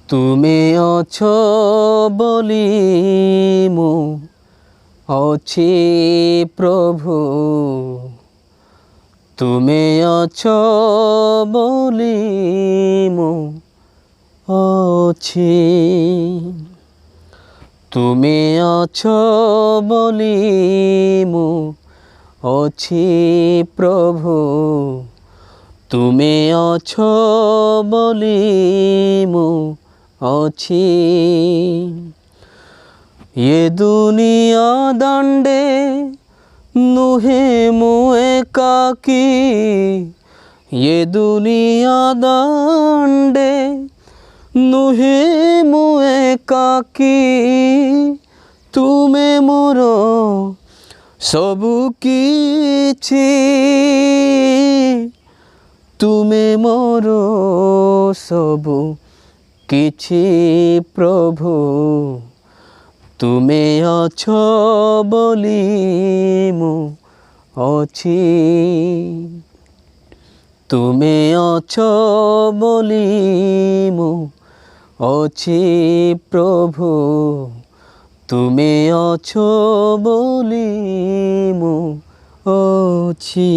तुमे अछो बोली मु अछि प्रभु, तुमे अछो बोली मु अछि। तुमे अछो बोली मु अछि प्रभु, तुमे अछो बोली मु अछि। ये दुनिया दांडे नुहे मु एकाकी, ये दुनिया दांडे नुहे मु एकाकी, तुमे मोरो सबु किछि, तुमे मोरो सबु किछि प्रभु, तुमे अछो बोली मु अछि। तुमे अछो बोली मु अछि प्रभु, तुमे अछो बोली मु अछि।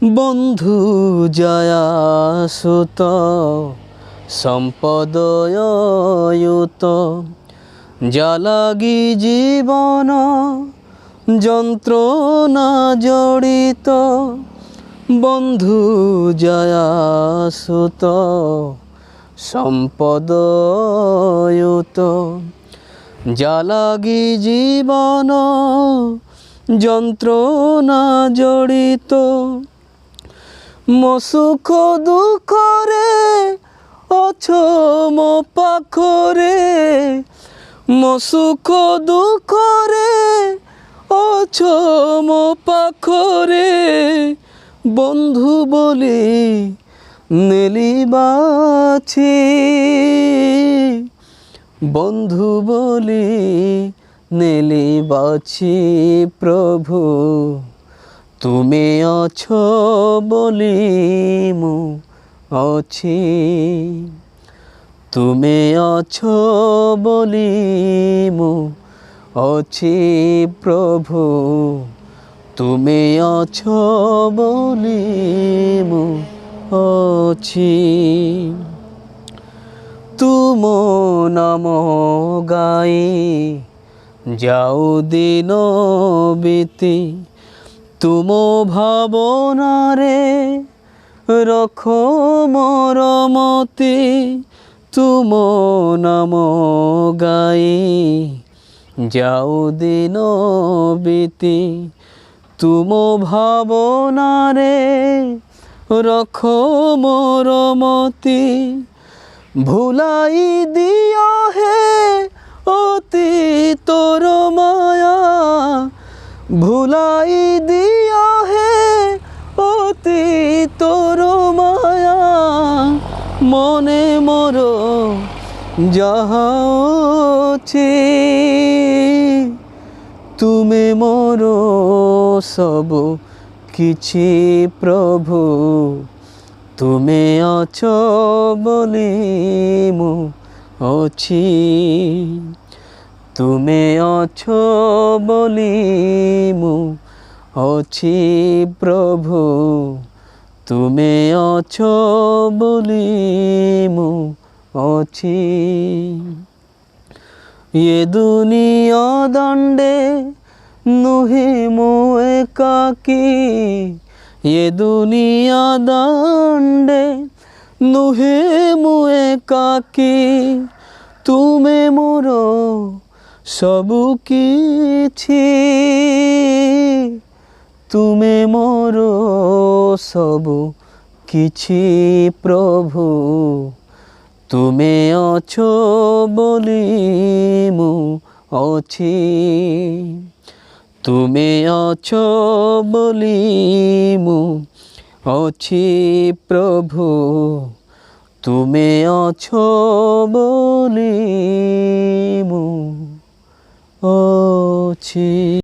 बंधु जयासुत संपदयुत, जालागी जीवन যন্ত্রণা জড়িত। বন্ধু জয়াসুত সম্পদয়ুত, জালাগি জীবন যন্ত্রণা জড়িত। মো সুখ দুঃখরে অছো মো পাখরে, মো সুখ দুঃখরে অছো মো পাখরে, বন্ধু বলি নেলি বাছি, বন্ধু বলি নেলি বাছি প্রভু, তুমে অছো বলি মু अछि। তুমে অছো বলি মু अछि প্রভু, তুমে অছো বলি মু अछि। তুম নাম গাই যাও দিন বিতি, তুম ভাবনারে রখ মোর মতি। তুম নাম গাই যাও দিন বিতি, তুম ভাবনারে রখ মোর মতি। ভুলাই দিও হে অতি তোর মায়া, ভুলাই দিও হে অতি তোর মায়া। মনে মোর যাহা ଅଛି, তুমে মোর সবু কিছি প্রভু, তুমে অছো বলি মু अछि। তুমে অছো বলি মু अछि প্রভু, তুমে অছো বলি মু अछि। ये दुनिया दांडे नुहे मो एकाकी, ये दुनिया दांडे नुहे मो एकाकी, तुमे मोरो सबु किछि, तुमे मोरो सबु किछि प्रभु, तुमे अछो बोली मु अछि। तुमे अछो बोली मु अछि प्रभु, तुमे अछो बोली मु अछि।